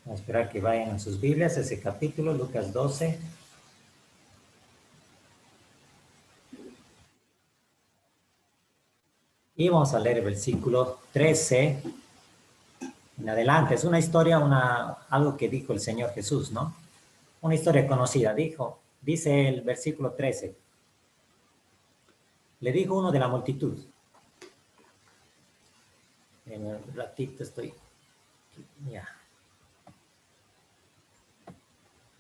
Vamos a esperar que vayan en sus Biblias, ese capítulo, Lucas 12. Y vamos a leer el versículo 13 en adelante. Es una historia, algo que dijo el Señor Jesús, ¿no? Una historia conocida. Dice el versículo 13. Le dijo uno de la multitud. En un ratito estoy... Ya.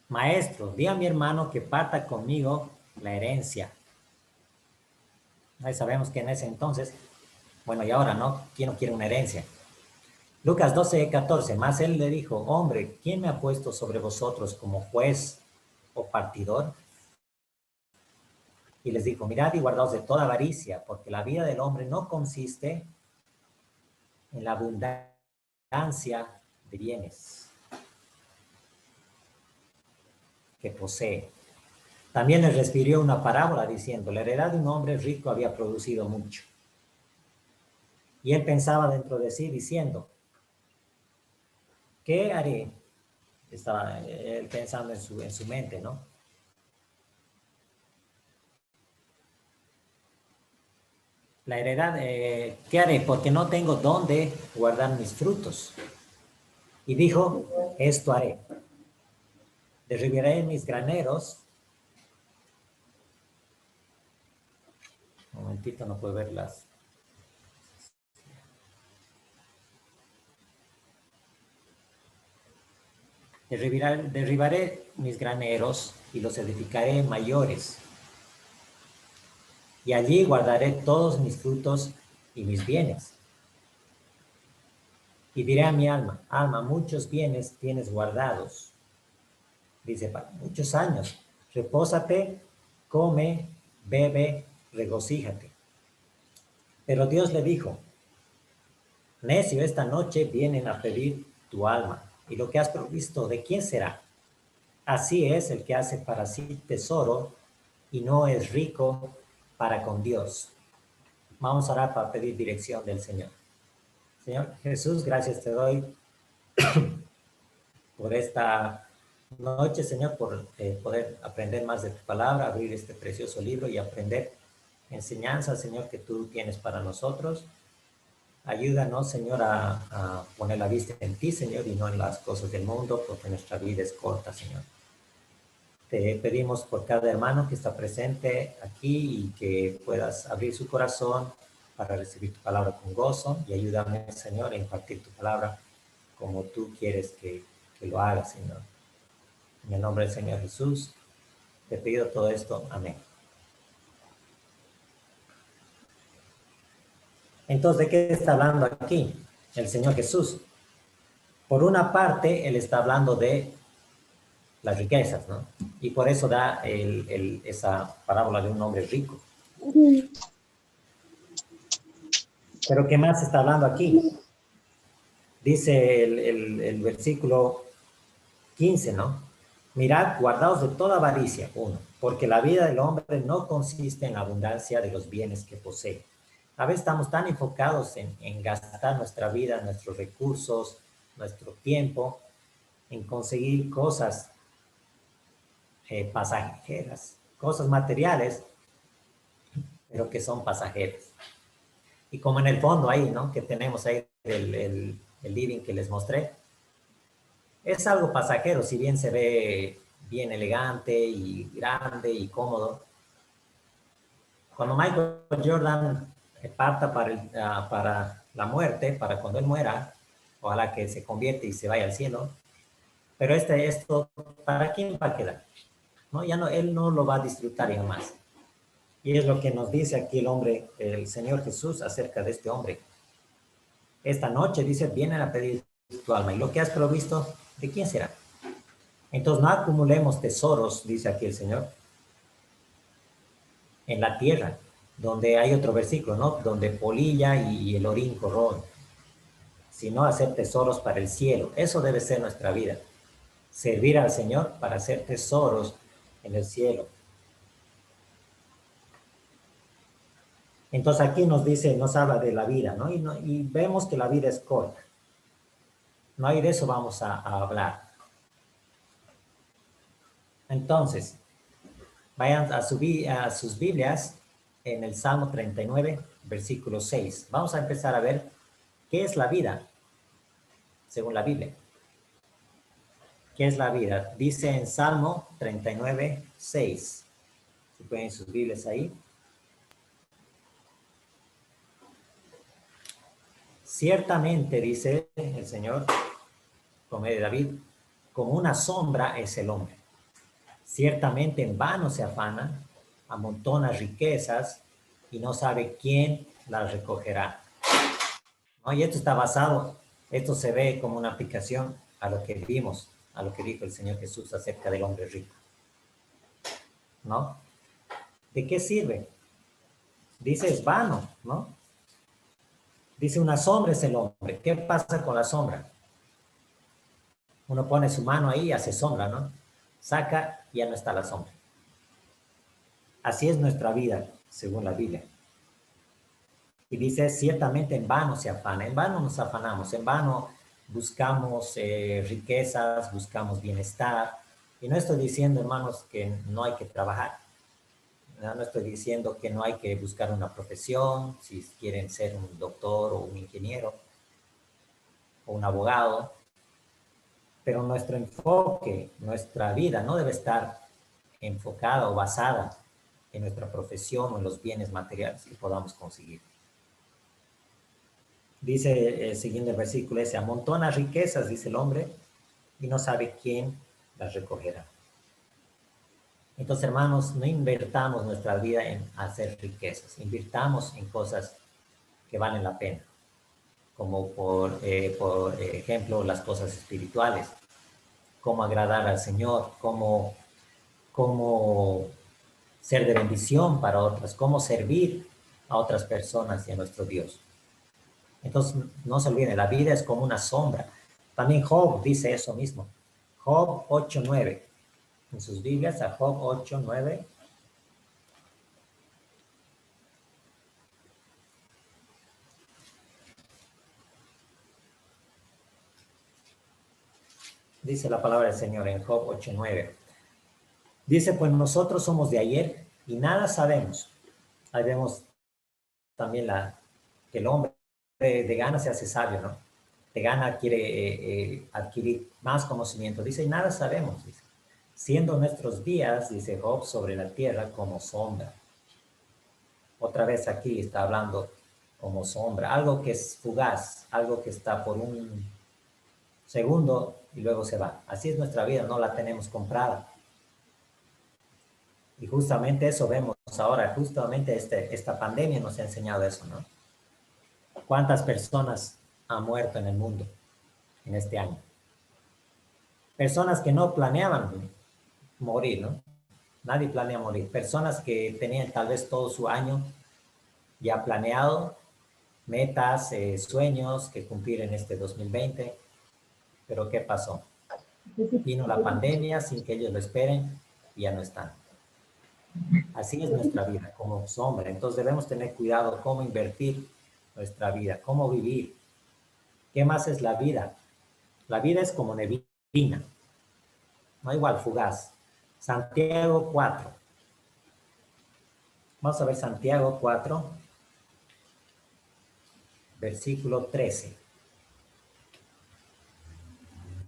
Maestro, di a mi hermano que parta conmigo la herencia. Ahí sabemos que en ese entonces, bueno, y ahora, ¿no? ¿Quién no quiere una herencia? Lucas 12:14, más él le dijo, hombre, ¿quién me ha puesto sobre vosotros como juez o partidor? Y les dijo, mirad y guardaos de toda avaricia, porque la vida del hombre no consiste en la abundancia de bienes que posee. También les refirió una parábola diciendo, la heredad de un hombre rico había producido mucho. Y él pensaba dentro de sí diciendo, ¿qué haré? Estaba él pensando en su mente, ¿no? La heredad, ¿qué haré? Porque no tengo dónde guardar mis frutos. Y dijo, esto haré. Derribaré mis graneros. Un momentito, no puedo verlas. Derribaré mis graneros y los edificaré mayores. Y allí guardaré todos mis frutos y mis bienes. Y diré a mi alma, alma, muchos bienes tienes guardados. Dice, para muchos años. Repósate, come, bebe, regocíjate. Pero Dios le dijo, necio, esta noche vienen a pedir tu alma. Y lo que has provisto, ¿de quién será? Así es el que hace para sí tesoro y no es rico para con Dios. Vamos a orar para pedir dirección del Señor. Señor Jesús, gracias te doy por esta noche, Señor, por poder aprender más de tu palabra, abrir este precioso libro y aprender enseñanzas, Señor, que tú tienes para nosotros. Ayúdanos, Señor, a poner la vista en ti, Señor, y no en las cosas del mundo, porque nuestra vida es corta, Señor. Te pedimos por cada hermano que está presente aquí y que puedas abrir su corazón para recibir tu palabra con gozo y ayúdame, Señor, a impartir tu palabra como tú quieres que lo haga, Señor. En el nombre del Señor Jesús, te pido todo esto. Amén. Entonces, ¿de qué está hablando aquí el Señor Jesús? Por una parte, Él está hablando de las riquezas, ¿no? Y por eso da esa parábola de un hombre rico. Pero ¿qué más está hablando aquí? Dice el versículo 15, ¿no? Mirad, guardaos de toda avaricia, uno, porque la vida del hombre no consiste en la abundancia de los bienes que posee. A veces estamos tan enfocados en gastar nuestra vida, nuestros recursos, nuestro tiempo, en conseguir cosas pasajeras, cosas materiales, pero que son pasajeras. Y como en el fondo ahí, ¿no? Que tenemos ahí el living que les mostré, es algo pasajero, si bien se ve bien elegante y grande y cómodo. Cuando Michael Jordan parta para la muerte, para cuando él muera, ojalá que se convierte y se vaya al cielo, pero esto, ¿para quién va a quedar? ¿No? Ya no, él no lo va a disfrutar ya más. Y es lo que nos dice aquí el hombre, el Señor Jesús, acerca de este hombre. Esta noche, dice, vienen a pedir tu alma. Y lo que has provisto, ¿de quién será? Entonces no acumulemos tesoros, dice aquí el Señor, en la tierra, donde hay otro versículo, ¿no? Donde polilla y el orín corroen, sino hacer tesoros para el cielo. Eso debe ser nuestra vida. Servir al Señor para hacer tesoros en el cielo. Entonces aquí nos dice, nos habla de la vida, ¿no? Y vemos que la vida es corta. No, y de eso vamos a hablar. Entonces, vayan a sus Biblias en el Salmo 39, versículo 6. Vamos a empezar a ver qué es la vida, según la Biblia. ¿Qué es la vida? Dice en Salmo 39, 6. Si pueden sus Biblias ahí. Ciertamente, dice el Señor, por medio de David, como una sombra es el hombre. Ciertamente en vano se afana, amontona riquezas y no sabe quién las recogerá. ¿No? Y esto está basado, esto se ve como una aplicación a lo que vimos, a lo que dijo el Señor Jesús acerca del hombre rico. ¿No? ¿De qué sirve? Dice es vano, ¿no? Dice una sombra es el hombre. ¿Qué pasa con la sombra? Uno pone su mano ahí y hace sombra, ¿no? Saca y ya no está la sombra. Así es nuestra vida, según la Biblia. Y dice, ciertamente en vano se afana, en vano nos afanamos, en vano buscamos riquezas, buscamos bienestar. Y no estoy diciendo, hermanos, que no hay que trabajar. No estoy diciendo que no hay que buscar una profesión, si quieren ser un doctor o un ingeniero o un abogado. Pero nuestro enfoque, nuestra vida no debe estar enfocada o basada en nuestra profesión o en los bienes materiales que podamos conseguir. Dice, siguiendo el versículo, se amontona riquezas, dice el hombre, y no sabe quién las recogerá. Entonces, hermanos, no invertamos nuestra vida en hacer riquezas, invirtamos en cosas que valen la pena, como por ejemplo las cosas espirituales, cómo agradar al Señor, cómo ser de bendición para otras, cómo servir a otras personas y a nuestro Dios. Entonces, no se olviden, la vida es como una sombra. También Job dice eso mismo. Job 8:9. En sus Biblias, a Job 8:9. Dice la palabra del Señor en Job 8:9. Dice, pues nosotros somos de ayer y nada sabemos. Ahí vemos también que el hombre de gana se hace sabio, ¿no? De gana quiere adquirir más conocimiento. Dice, y nada sabemos, dice. Siendo nuestros días, dice Job, sobre la tierra como sombra. Otra vez aquí está hablando como sombra, algo que es fugaz, algo que está por un segundo y luego se va. Así es nuestra vida, no la tenemos comprada. Y justamente eso vemos ahora, justamente esta pandemia nos ha enseñado eso, ¿no? ¿Cuántas personas han muerto en el mundo en este año? Personas que no planeaban morir, ¿no? Nadie planea morir. Personas que tenían tal vez todo su año ya planeado, metas, sueños que cumplir en este 2020. Pero ¿qué pasó? Vino la pandemia sin que ellos lo esperen y ya no están. Así es nuestra vida, como sombra. Entonces debemos tener cuidado cómo invertir nuestra vida, cómo vivir. ¿Qué más es la vida? La vida es como neblina, no igual fugaz. Santiago 4. Vamos a ver Santiago 4, versículo 13.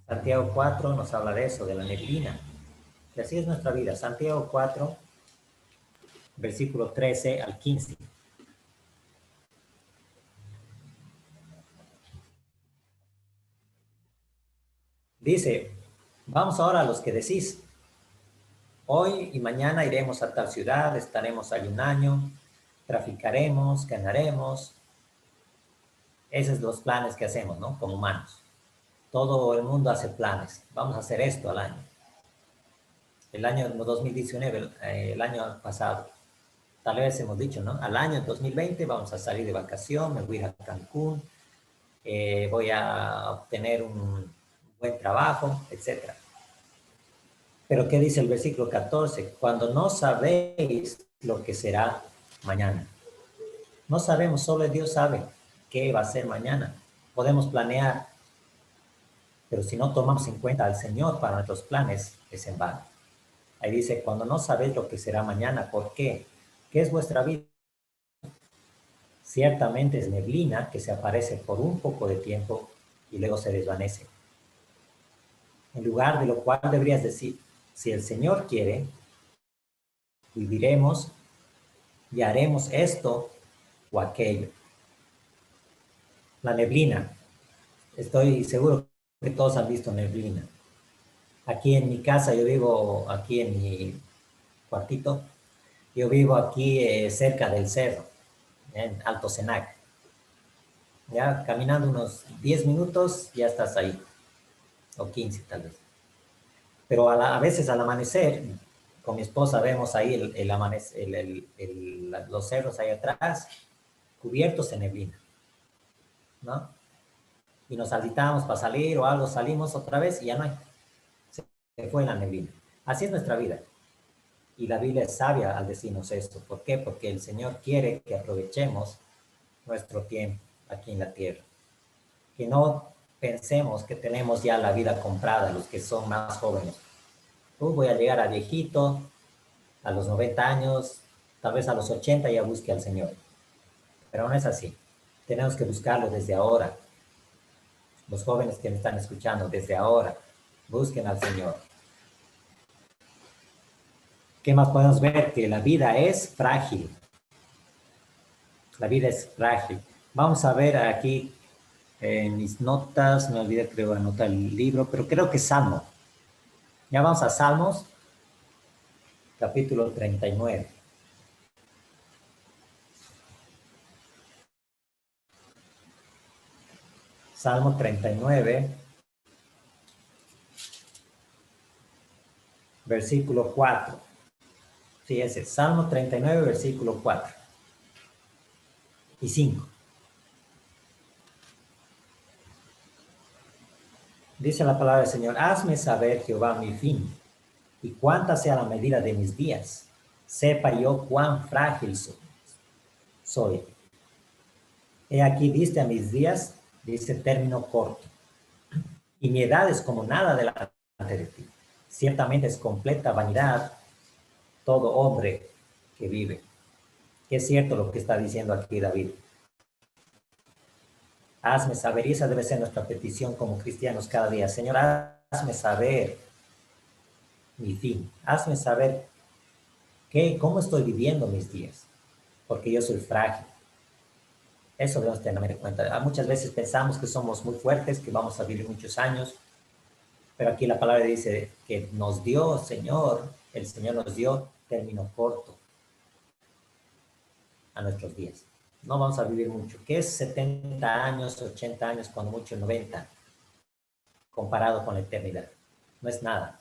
Santiago 4 nos habla de eso, de la neblina. Y así es nuestra vida. Santiago 4, versículo 13 al 15. Dice, vamos ahora a los que decís, hoy y mañana iremos a tal ciudad, estaremos ahí un año, traficaremos, ganaremos. Esos son los planes que hacemos, ¿no? Como humanos. Todo el mundo hace planes. Vamos a hacer esto al año. El año 2019, el año pasado, tal vez hemos dicho, ¿no? Al año 2020 vamos a salir de vacación, me voy a ir a Cancún, voy a obtener un buen trabajo, etc. Pero ¿qué dice el versículo 14? Cuando no sabéis lo que será mañana. No sabemos, solo Dios sabe qué va a ser mañana. Podemos planear Pero si no tomamos en cuenta al Señor para nuestros planes, es en vano. Ahí dice, cuando no sabéis lo que será mañana, ¿por qué? ¿Qué es vuestra vida? Ciertamente es neblina que se aparece por un poco de tiempo y luego se desvanece. En lugar de lo cual deberías decir, si el Señor quiere, viviremos y haremos esto o aquello. La neblina. Estoy seguro que todos han visto neblina. Aquí en mi casa, yo vivo aquí en mi cuartito, yo vivo aquí cerca del cerro, en Alto Senac. Ya caminando unos 10 minutos ya estás ahí, o 15 tal vez. Pero a veces al amanecer, con mi esposa vemos ahí los cerros ahí atrás, cubiertos en neblina, ¿no? Y nos alistamos para salir o algo, salimos otra vez y ya no hay. Se fue la neblina. Así es nuestra vida. Y la Biblia es sabia al decirnos esto. ¿Por qué? Porque el Señor quiere que aprovechemos nuestro tiempo aquí en la tierra. Que no pensemos que tenemos ya la vida comprada, los que son más jóvenes. Voy a llegar a viejito, a los 90 años, tal vez a los 80 ya busque al Señor. Pero no es así. Tenemos que buscarlo desde ahora. Los jóvenes que me están escuchando, desde ahora, busquen al Señor. ¿Qué más podemos ver? Que la vida es frágil. La vida es frágil. Vamos a ver aquí en mis notas, me olvidé creo anotar el libro, pero creo que Salmo. Ya vamos a Salmos, capítulo 39. Salmo 39, versículo 4. Sí, ese, Salmo 39, versículo 4 y 5. Dice la palabra del Señor, hazme saber, Jehová, mi fin, y cuánta sea la medida de mis días. Sepa yo cuán frágil soy. He aquí, diste a mis días, dice término corto, y mi edad es como nada delante de ti. Ciertamente es completa vanidad todo hombre que vive. Que es cierto lo que está diciendo aquí David. Hazme saber, y esa debe ser nuestra petición como cristianos cada día. Señor, hazme saber mi fin. Hazme saber cómo estoy viviendo mis días, porque yo soy frágil. Eso debemos tener en cuenta. Muchas veces pensamos que somos muy fuertes, que vamos a vivir muchos años, pero aquí la palabra dice que nos dio, el Señor nos dio término corto a nuestros días. No vamos a vivir mucho. ¿Qué es 70 años, 80 años, cuando mucho 90, comparado con la eternidad? No es nada.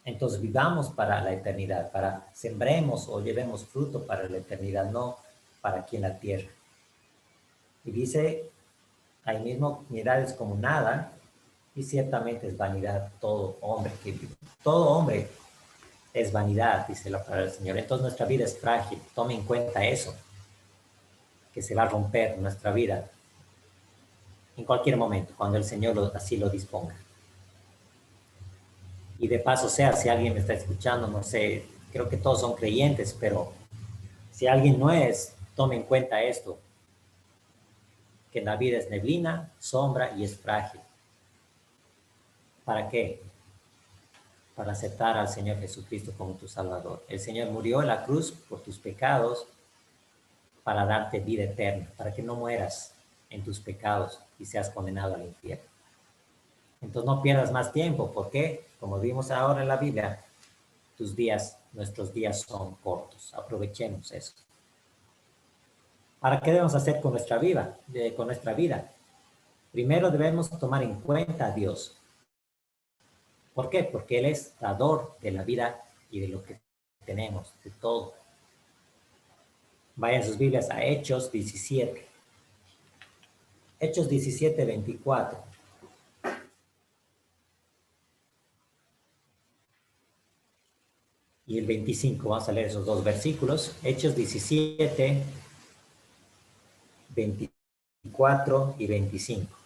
Entonces vivamos para la eternidad, sembremos o llevemos fruto para la eternidad, no para aquí en la tierra. Y dice, ahí mismo, mi edad es como nada, y ciertamente es vanidad todo hombre que vive. Todo hombre es vanidad, dice la palabra del Señor. Entonces nuestra vida es frágil. Tome en cuenta eso, que se va a romper nuestra vida en cualquier momento, cuando el Señor así lo disponga. Y de paso sea, si alguien me está escuchando, no sé, creo que todos son creyentes, pero si alguien no es, tome en cuenta esto, que la vida es neblina, sombra y es frágil. ¿Para qué? Para aceptar al Señor Jesucristo como tu Salvador. El Señor murió en la cruz por tus pecados para darte vida eterna, para que no mueras en tus pecados y seas condenado al infierno. Entonces no pierdas más tiempo, porque, como vimos ahora en la Biblia, nuestros días son cortos. Aprovechemos eso. ¿Para qué debemos hacer con nuestra vida? Primero debemos tomar en cuenta a Dios. ¿Por qué? Porque Él es dador de la vida y de lo que tenemos, de todo. Vayan sus Biblias a Hechos 17. Hechos 17, 24. Y el 25, vamos a leer esos dos versículos. Hechos 17, 24 y 25.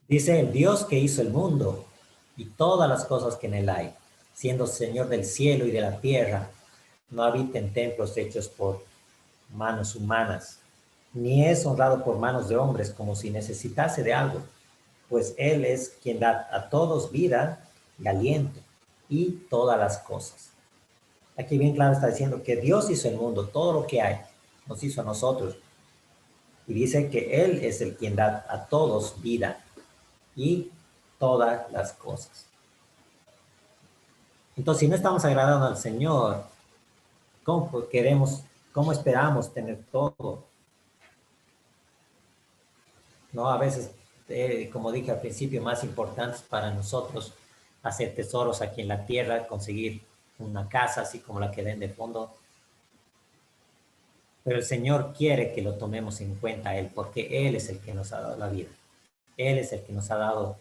Dice el Dios que hizo el mundo y todas las cosas que en él hay, siendo Señor del cielo y de la tierra, no habita en templos hechos por manos humanas, ni es honrado por manos de hombres como si necesitase de algo, pues Él es quien da a todos vida y aliento y todas las cosas. Aquí bien claro está diciendo que Dios hizo el mundo, todo lo que hay, nos hizo a nosotros. Y dice que Él es el quien da a todos vida y todas las cosas. Entonces, si no estamos agradando al Señor, ¿cómo queremos, cómo esperamos tener todo? ¿No? A veces, como dije al principio, más importantes para nosotros hacer tesoros aquí en la tierra, conseguir una casa así como la que ven de fondo. Pero el Señor quiere que lo tomemos en cuenta a Él, porque Él es el que nos ha dado la vida. Él es el que nos ha dado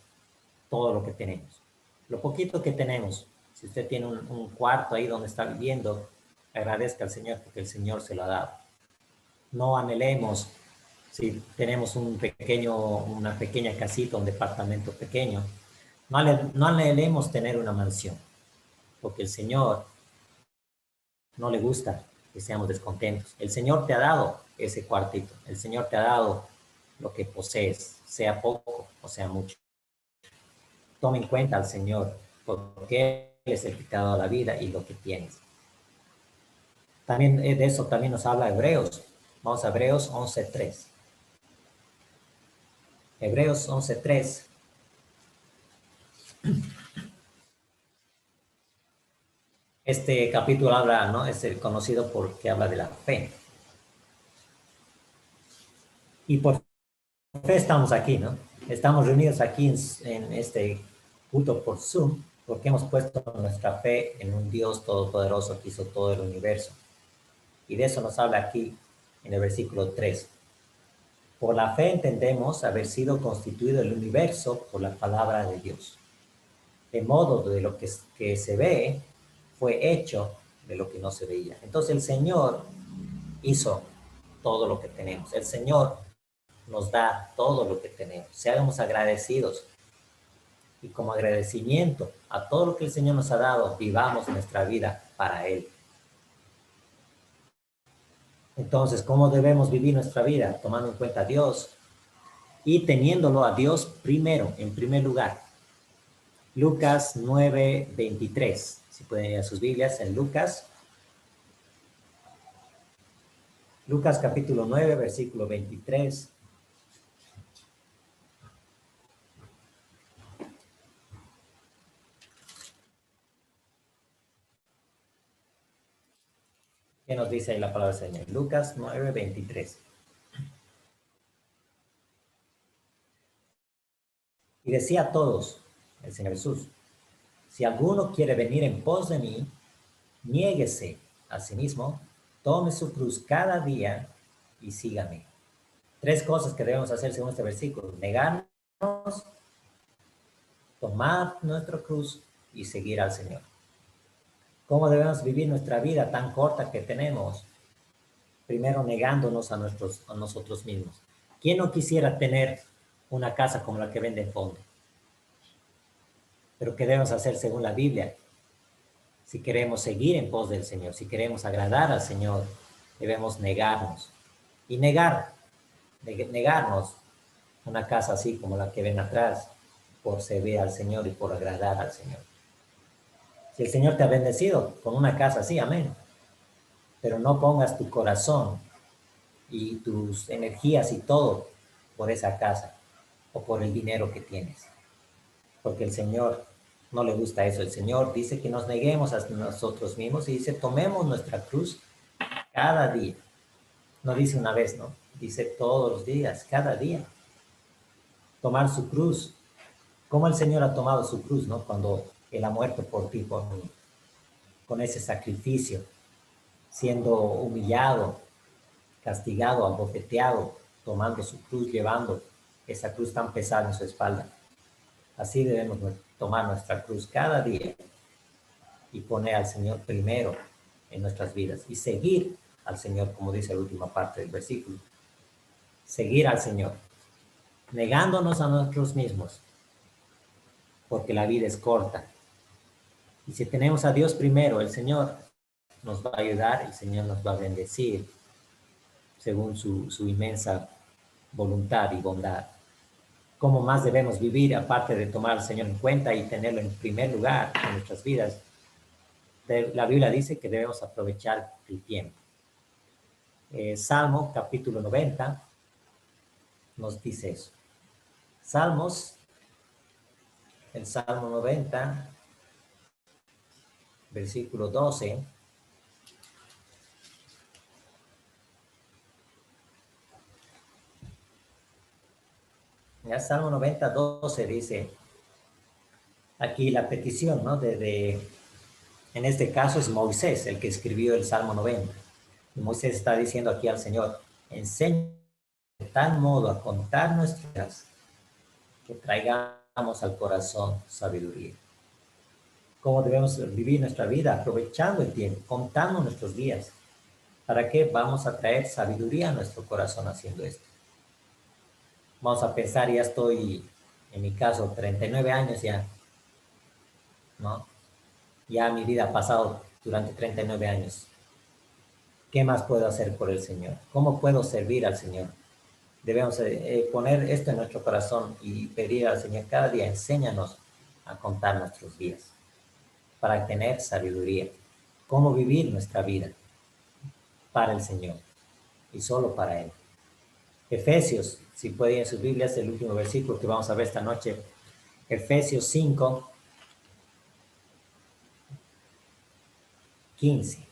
todo lo que tenemos. Lo poquito que tenemos, si usted tiene un cuarto ahí donde está viviendo, agradezca al Señor porque el Señor se lo ha dado. No anhelemos si tenemos una pequeña casita, un departamento pequeño, no anhelemos tener una mansión, porque el Señor no le gusta que seamos descontentos. El Señor te ha dado ese cuartito, el Señor te ha dado lo que posees, sea poco o sea mucho. Toma en cuenta al Señor, porque Él es el que te ha dado la vida y lo que tienes. También de eso también nos habla Hebreos. Vamos a Hebreos 11:3. Hebreos 11:3. Este capítulo habla, ¿no? Es el conocido porque habla de la fe. Y por fe estamos aquí, ¿no? Estamos reunidos aquí en este culto por Zoom porque hemos puesto nuestra fe en un Dios todopoderoso que hizo todo el universo. Y de eso nos habla aquí en el versículo 3. Por la fe entendemos haber sido constituido el universo por la palabra de Dios. De modo de lo que se ve fue hecho de lo que no se veía. Entonces el Señor hizo todo lo que tenemos. El Señor nos da todo lo que tenemos. Seamos agradecidos y como agradecimiento a todo lo que el Señor nos ha dado, vivamos nuestra vida para Él. Entonces, ¿cómo debemos vivir nuestra vida? Tomando en cuenta a Dios y teniéndolo a Dios primero, en primer lugar. Lucas 9:23. Si pueden ir a sus Biblias en Lucas. Lucas capítulo 9, versículo 23. ¿Qué nos dice ahí la palabra del Señor? Lucas 9:23. Y decía a todos, el Señor Jesús, si alguno quiere venir en pos de mí, niéguese a sí mismo, tome su cruz cada día y sígame. Tres cosas que debemos hacer según este versículo: negarnos, tomar nuestra cruz y seguir al Señor. ¿Cómo debemos vivir nuestra vida tan corta que tenemos? Primero negándonos a nosotros mismos. ¿Quién no quisiera tener una casa como la que vende en fondo? Pero ¿qué debemos hacer según la Biblia? Si queremos seguir en pos del Señor, si queremos agradar al Señor, debemos negarnos. Y negarnos una casa así como la que ven atrás, por servir al Señor y por agradar al Señor. Si el Señor te ha bendecido con una casa así, amén. Pero no pongas tu corazón y tus energías y todo por esa casa o por el dinero que tienes. Porque el Señor no le gusta eso. El Señor dice que nos neguemos a nosotros mismos y dice, tomemos nuestra cruz cada día. No dice una vez, ¿no? Dice todos los días, cada día. Tomar su cruz. Como el Señor ha tomado su cruz, ¿no? Cuando Él ha muerto por ti, por mí. Con ese sacrificio, siendo humillado, castigado, abofeteado, tomando su cruz, llevando esa cruz tan pesada en su espalda. Así debemos tomar nuestra cruz cada día y poner al Señor primero en nuestras vidas y seguir al Señor, como dice la última parte del versículo. Seguir al Señor. negándonos a nosotros mismos, porque la vida es corta. Y si tenemos a Dios primero, el Señor nos va a ayudar, el Señor nos va a bendecir según su inmensa voluntad y bondad. ¿Cómo más debemos vivir aparte de tomar al Señor en cuenta y tenerlo en primer lugar en nuestras vidas? La Biblia dice que debemos aprovechar el tiempo. Salmo capítulo 90 nos dice eso. Salmos, el Salmo 90, versículo 12. Ya Salmo 90, 12 dice, aquí la petición, ¿no? En este caso es Moisés el que escribió el Salmo 90. Y Moisés está diciendo aquí al Señor, enseña de tal modo a contar nuestras vidas que traigamos al corazón sabiduría. ¿Cómo debemos vivir nuestra vida? Aprovechando el tiempo, contando nuestros días. ¿Para qué vamos a traer sabiduría a nuestro corazón haciendo esto? Vamos a pensar, ya estoy, en mi caso, 39 años ya, ¿no? Ya mi vida ha pasado durante 39 años. ¿Qué más puedo hacer por el Señor? ¿Cómo puedo servir al Señor? Debemos poner esto en nuestro corazón y pedir al Señor cada día, enséñanos a contar nuestros días para tener sabiduría. ¿Cómo vivir nuestra vida para el Señor y solo para Él? Efesios, si pueden en sus Biblias, el último versículo que vamos a ver esta noche, Efesios 5, 15.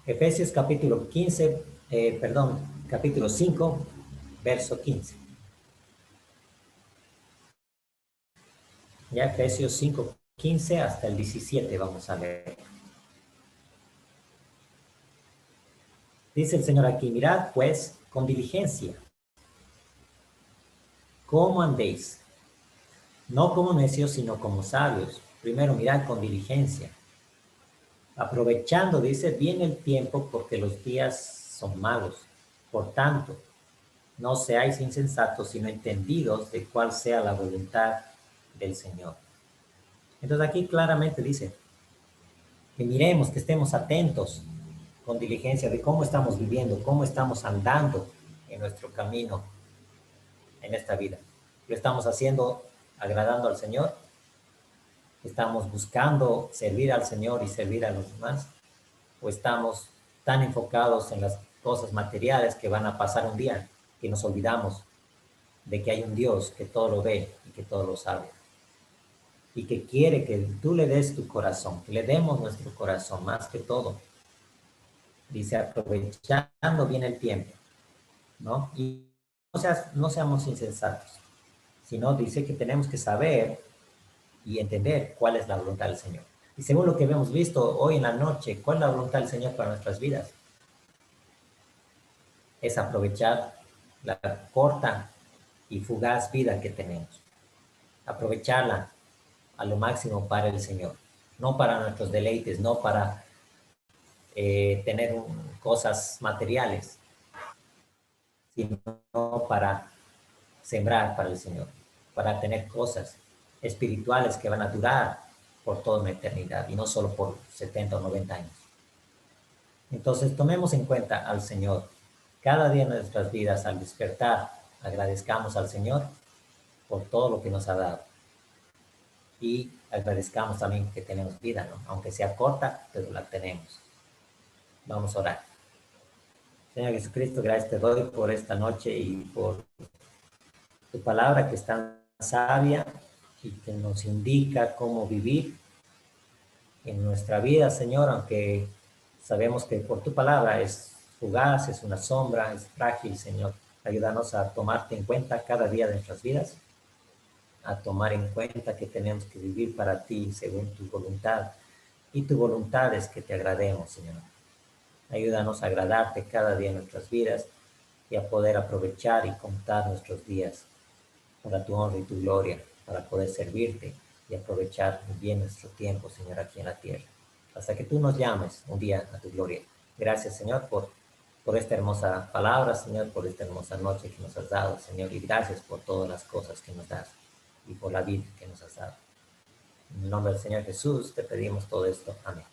Efesios capítulo 15, capítulo 5, verso 15. Ya Efesios 5, 15 hasta el 17 vamos a leer. Dice el Señor aquí, mirad pues con diligencia cómo andéis, no como necios, sino como sabios. Primero mirad con diligencia, aprovechando, dice, bien el tiempo porque los días son malos. Por tanto, no seáis insensatos, sino entendidos de cuál sea la voluntad del Señor. Entonces aquí claramente dice que miremos, que estemos atentos con diligencia de cómo estamos viviendo, cómo estamos andando en nuestro camino en esta vida. ¿Lo estamos haciendo agradando al Señor? ¿Estamos buscando servir al Señor y servir a los demás? ¿O estamos tan enfocados en las cosas materiales que van a pasar un día que nos olvidamos de que hay un Dios que todo lo ve y que todo lo sabe? Y que quiere que tú le des tu corazón, que le demos nuestro corazón más que todo. Dice, aprovechando bien el tiempo, ¿no? Y no seamos insensatos, sino dice que tenemos que saber y entender cuál es la voluntad del Señor. Y según lo que hemos visto hoy en la noche, ¿cuál es la voluntad del Señor para nuestras vidas? Es aprovechar la corta y fugaz vida que tenemos. Aprovecharla a lo máximo para el Señor. No para nuestros deleites, no para tener cosas materiales, sino para sembrar para el Señor, para tener cosas espirituales que van a durar por toda una eternidad y no solo por 70 o 90 años. Entonces tomemos en cuenta al Señor. Cada día en nuestras vidas, al despertar, agradezcamos al Señor por todo lo que nos ha dado. Y agradezcamos también que tenemos vida, ¿no? Aunque sea corta, pero la tenemos. Vamos a orar. Señor Jesucristo, gracias te doy por esta noche y por tu palabra que es tan sabia y que nos indica cómo vivir en nuestra vida, Señor, aunque sabemos que por tu palabra es fugaz, es una sombra, es frágil, Señor. Ayúdanos a tomarte en cuenta cada día de nuestras vidas, a tomar en cuenta que tenemos que vivir para ti según tu voluntad. Y tu voluntad es que te agrademos, Señor. Ayúdanos a agradarte cada día en nuestras vidas y a poder aprovechar y contar nuestros días para tu honra y tu gloria, para poder servirte y aprovechar bien nuestro tiempo, Señor, aquí en la tierra. Hasta que tú nos llames un día a tu gloria. Gracias, Señor, por por esta hermosa palabra, Señor, por esta hermosa noche que nos has dado, Señor, y gracias por todas las cosas que nos das y por la vida que nos has dado. En el nombre del Señor Jesús te pedimos todo esto. Amén.